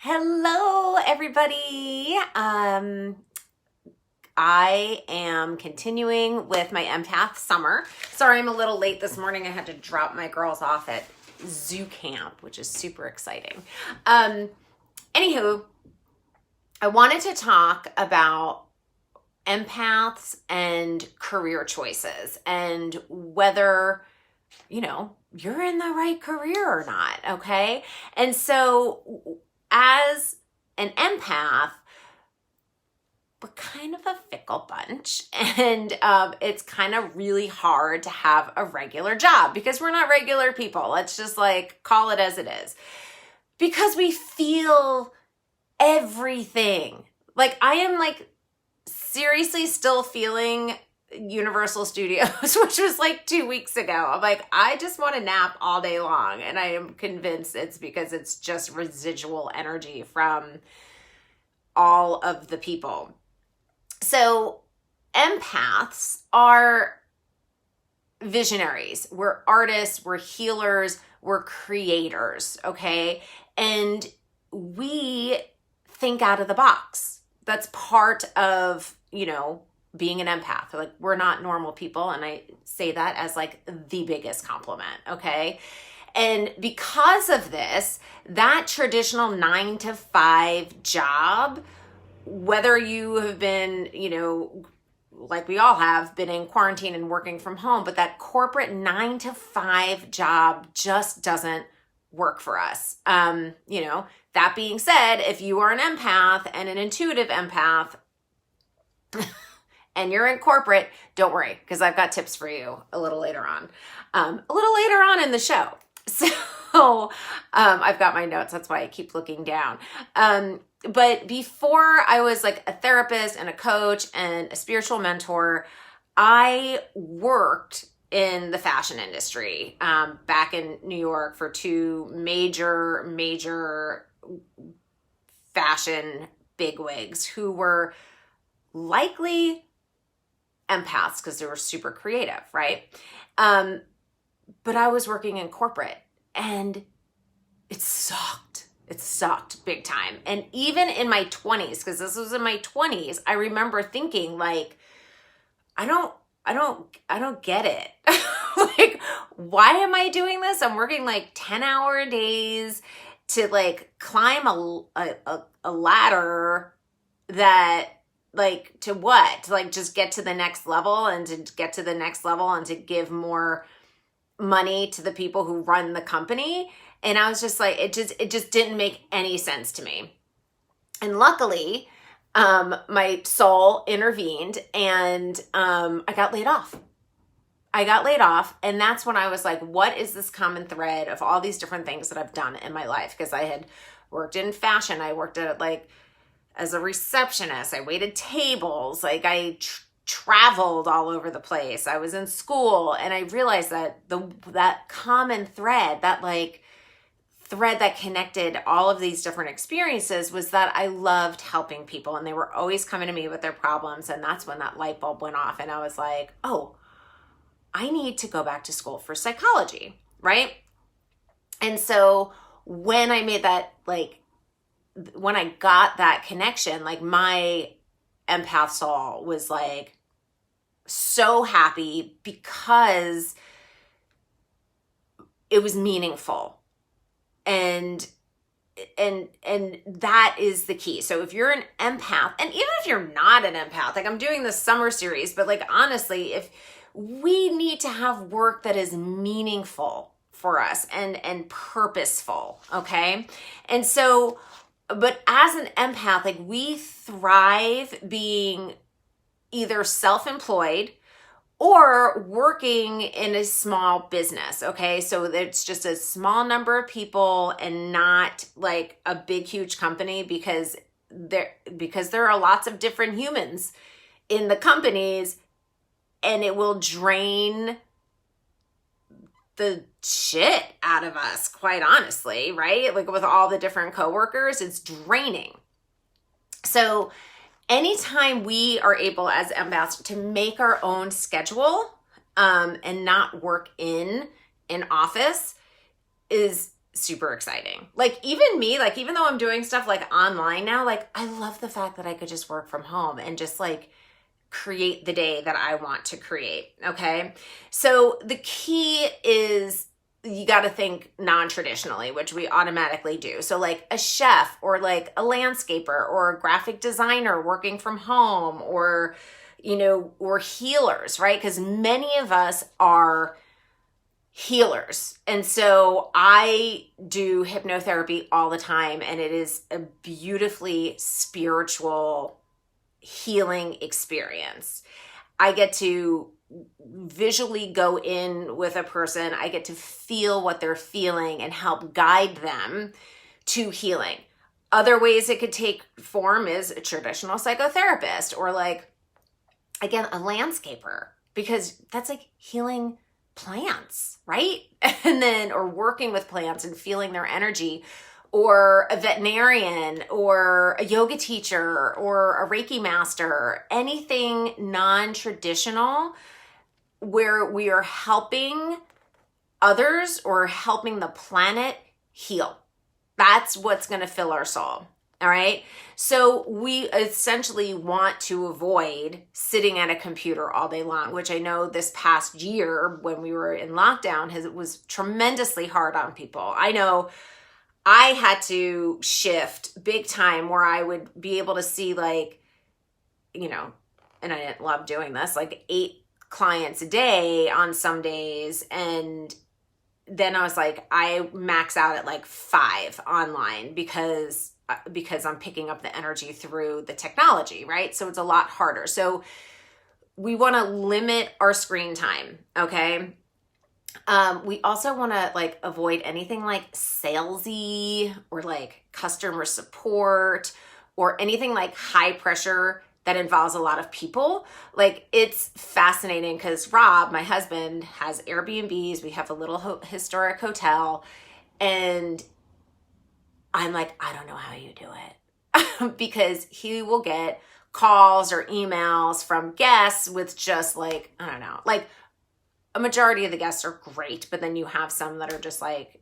Hello, everybody. I am continuing with my empath summer. Sorry, I'm a little late this morning. I had to drop my girls off at zoo camp, which is super exciting. Anywho, I wanted to talk about empaths and career choices and whether, you're in the right career or not. Okay. And so, as an empath, we're kind of a fickle bunch, and it's kind of really hard to have a regular job because we're not regular people. Let's just call it as it is, because we feel everything. I am seriously still feeling Universal Studios, which was 2 weeks ago. I'm I just want to nap all day long. And I am convinced it's because it's just residual energy from all of the people. So empaths are visionaries. We're artists, we're healers, we're creators, okay? And we think out of the box. That's part of, being an empath. We're not normal people, and I say that as the biggest compliment, okay? And because of this, that traditional 9-to-5 job, whether you have been, we all have been in quarantine and working from home, but that corporate 9-to-5 job just doesn't work for us. That being said, if you are an empath and an intuitive empath, and you're in corporate, don't worry, because I've got tips for you a little later on. In the show. So I've got my notes. That's why I keep looking down. But before I was a therapist and a coach and a spiritual mentor, I worked in the fashion industry back in New York for two major fashion bigwigs who were likely empaths because they were super creative, right? But I was working in corporate, and it sucked. It sucked big time. And even in my 20s, because this was in my 20s, I remember thinking I don't get it. Why am I doing this? I'm working 10-hour days to climb a ladder that to what? To just get to the next level, and to get to the next level and to give more money to the people who run the company. And I was just it just didn't make any sense to me. And luckily, my soul intervened, and I got laid off. And that's when I was what is this common thread of all these different things that I've done in my life? Because I had worked in fashion. I worked at as a receptionist. I waited tables. I traveled all over the place. I was in school, and I realized that that common thread, that thread that connected all of these different experiences, was that I loved helping people, and they were always coming to me with their problems. And that's when that light bulb went off, and I was oh, I need to go back to school for psychology, right? And so when I made that, when I got that connection, my empath soul was so happy because it was meaningful. And that is the key. So if you're an empath, and even if you're not an empath, I'm doing this summer series, but honestly, if we need to have work that is meaningful for us and purposeful, okay? And so, but as an empath, we thrive being either self-employed or working in a small business, okay? So it's just a small number of people and not a big, huge company, because there are lots of different humans in the companies, and it will drain the shit out of us, quite honestly, right? With all the different coworkers, it's draining. So anytime we are able as empaths to make our own schedule and not work in an office is super exciting. Like even me, like even though I'm doing stuff like online now, like I love the fact that I could just work from home and just like create the day that I want to create. Okay. So the key is you got to think non-traditionally, which we automatically do. So like a chef or like a landscaper or a graphic designer working from home, or, you know, or healers, right? Because many of us are healers. And so I do hypnotherapy all the time, and it is a beautifully spiritual healing experience. I get to visually go in with a person. I get to feel what they're feeling and help guide them to healing. Other ways it could take form is a traditional psychotherapist, or like, again, a landscaper, because that's like healing plants, right? And then, or working with plants and feeling their energy, or a veterinarian, or a yoga teacher, or a Reiki master, anything non-traditional where we are helping others or helping the planet heal. That's what's going to fill our soul. All right. So we essentially want to avoid sitting at a computer all day long, which I know this past year when we were in lockdown was tremendously hard on people. I know I had to shift big time where I would be able to see, like, you know, and I didn't love doing this, like 8 clients a day on some days. And then I was like, I max out at like 5 online because I'm picking up the energy through the technology, right? So it's a lot harder. So we want to limit our screen time. Okay. We also want to like avoid anything like salesy or like customer support or anything like high pressure that involves a lot of people. Like, it's fascinating because Rob, my husband, has Airbnbs. We have a little historic hotel, and I'm like, I don't know how you do it because he will get calls or emails from guests with just like, I don't know, like a majority of the guests are great, but then you have some that are just like,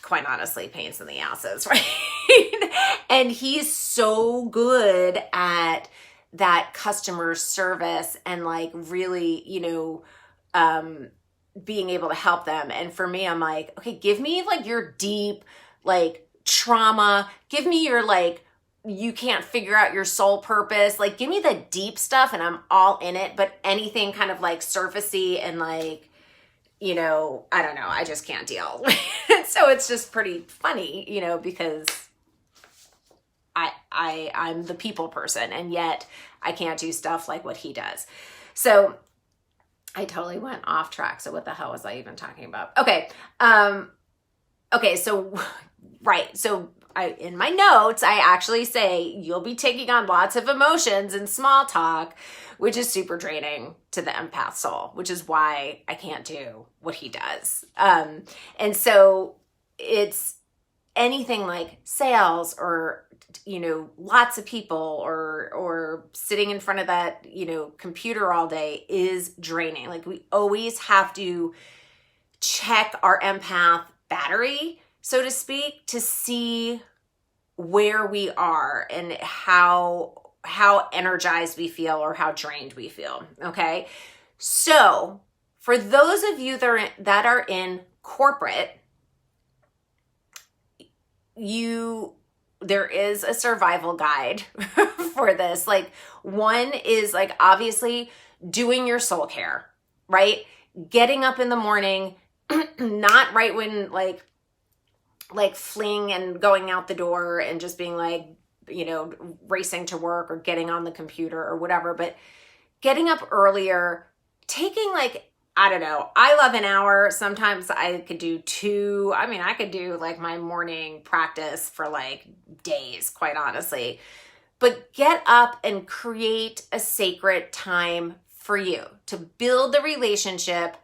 quite honestly, pains in the asses, right? And he's so good at that customer service and like really, you know, being able to help them. And for me, I'm like, okay, give me like your deep, like trauma, give me your like, you can't figure out your soul purpose. Like, give me the deep stuff and I'm all in it. But anything kind of like surfacey and like, you know, I don't know, I just can't deal. So it's just pretty funny, you know, because I'm the people person, and yet I can't do stuff like what he does. So I totally went off track. So what the hell was I even talking about? Okay. Okay. So, right. So in my notes, I actually say you'll be taking on lots of emotions and small talk, which is super draining to the empath soul, which is why I can't do what he does. And so it's anything like sales or, you know, lots of people or sitting in front of that, you know, computer all day is draining. Like, we always have to check our empath battery, so to speak, to see where we are and how energized we feel or how drained we feel. Okay. So for those of you that are in corporate, there is a survival guide for this. Like, one is like, obviously doing your soul care, right? Getting up in the morning, not right when like fleeing and going out the door and just being like, you know, racing to work or getting on the computer or whatever, but getting up earlier, taking like, I don't know, I love an hour. Sometimes I could do 2. I mean, I could do like my morning practice for like days, quite honestly. But get up and create a sacred time for you to build the relationship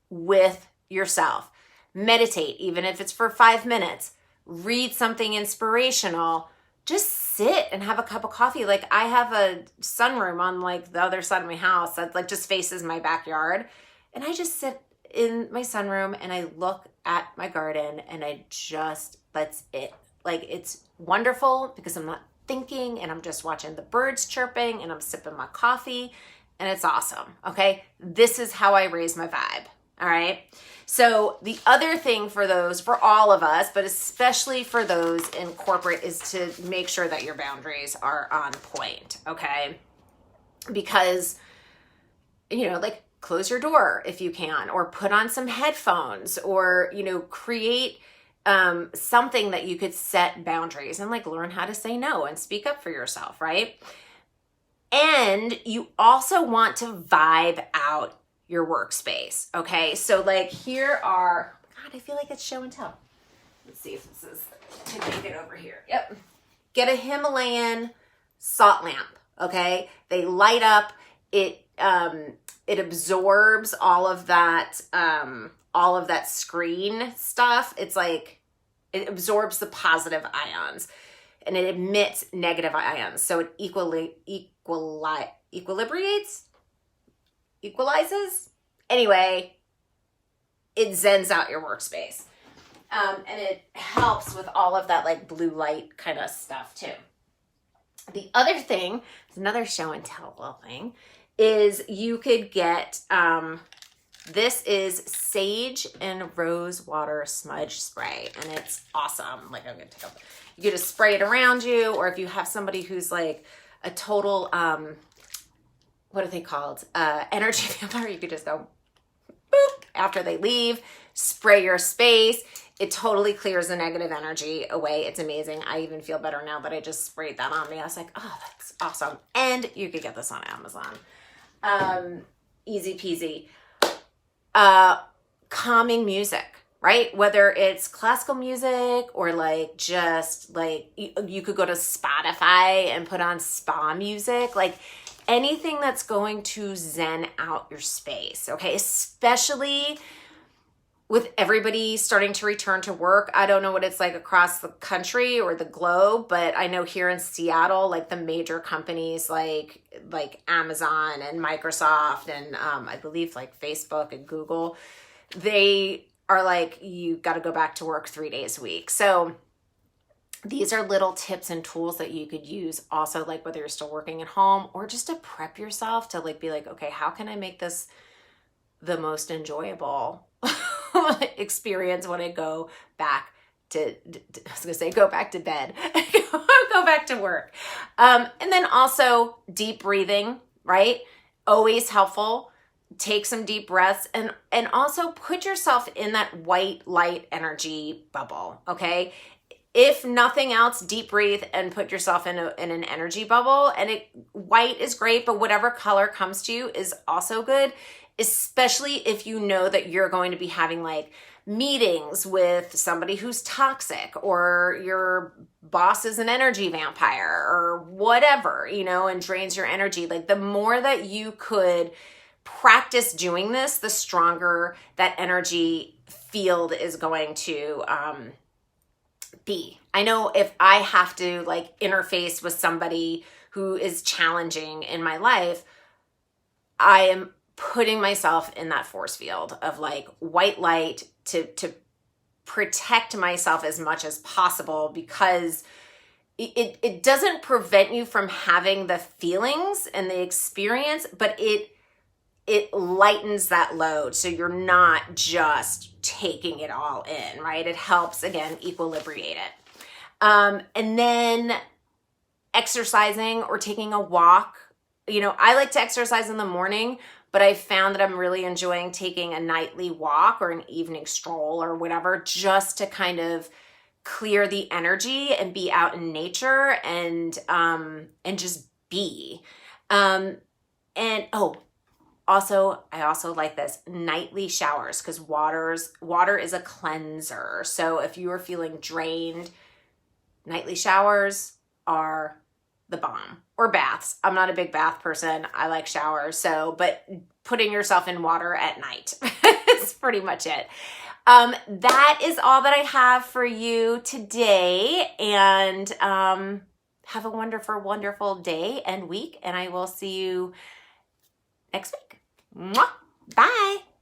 with yourself. Meditate, even if it's for 5 minutes. Read something inspirational. Just sit and have a cup of coffee. Like, I have a sunroom on like the other side of my house that like just faces my backyard. And I just sit in my sunroom and I look at my garden and that's it. Like, it's wonderful because I'm not thinking and I'm just watching the birds chirping and I'm sipping my coffee and it's awesome. Okay. This is how I raise my vibe. All right. So the other thing for all of us, but especially for those in corporate, is to make sure that your boundaries are on point. Okay. Because, like, close your door if you can, or put on some headphones, or, create something that you could set boundaries and like learn how to say no and speak up for yourself, right? And you also want to vibe out your workspace, okay? So like here are, God, I feel like it's show and tell. Let's see if this is, I can make it over here. Yep. Get a Himalayan salt lamp, okay? They light up, it absorbs all of that screen stuff. It's like, it absorbs the positive ions and it emits negative ions. So it equalizes. Anyway, it zens out your workspace. And it helps with all of that like blue light kind of stuff too. The other thing, another show and tell little thing, is you could get, this is sage and rose water smudge spray, and it's awesome. Like, I'm going to take up, you could just spray it around you, or if you have somebody who's like a total, what are they called? Energy vampire, you could just go boop after they leave, spray your space. It totally clears the negative energy away. It's amazing. I even feel better now that I just sprayed that on me. I was like, oh, that's awesome. And you could get this on Amazon. Easy peasy. Calming music, right? Whether it's classical music or like just like you could go to Spotify and put on spa music, like anything that's going to zen out your space, okay? Especially with everybody starting to return to work. I don't know what it's like across the country or the globe, but I know here in Seattle, like the major companies like Amazon and Microsoft and I believe like Facebook and Google, they are like, you got to go back to work 3 days a week. So these are little tips and tools that you could use also, like whether you're still working at home or just to prep yourself to like be like, okay, how can I make this the most enjoyable experience when I go back to, I was going to say, go back to bed, go back to work. And then also deep breathing, right? Always helpful. Take some deep breaths and also put yourself in that white light energy bubble. Okay. If nothing else, deep breathe and put yourself in an energy bubble. And white is great, but whatever color comes to you is also good, especially if you know that you're going to be having like meetings with somebody who's toxic, or your boss is an energy vampire or whatever, and drains your energy. Like the more that you could practice doing this, the stronger that energy field is going to be. I know if I have to like interface with somebody who is challenging in my life, I am putting myself in that force field of like white light to protect myself as much as possible, because it doesn't prevent you from having the feelings and the experience, but it lightens that load. So you're not just taking it all in, right? It helps, again, equilibrate it. And then exercising or taking a walk. I like to exercise in the morning, but I found that I'm really enjoying taking a nightly walk or an evening stroll or whatever, just to kind of clear the energy and be out in nature and just be. I also like this, nightly showers, because water is a cleanser. So if you are feeling drained, nightly showers are the bomb. Or baths. I'm not a big bath person. I like showers. But putting yourself in water at night is pretty much it. That is all that I have for you today. And have a wonderful, wonderful day and week. And I will see you next week. Mwah! Bye.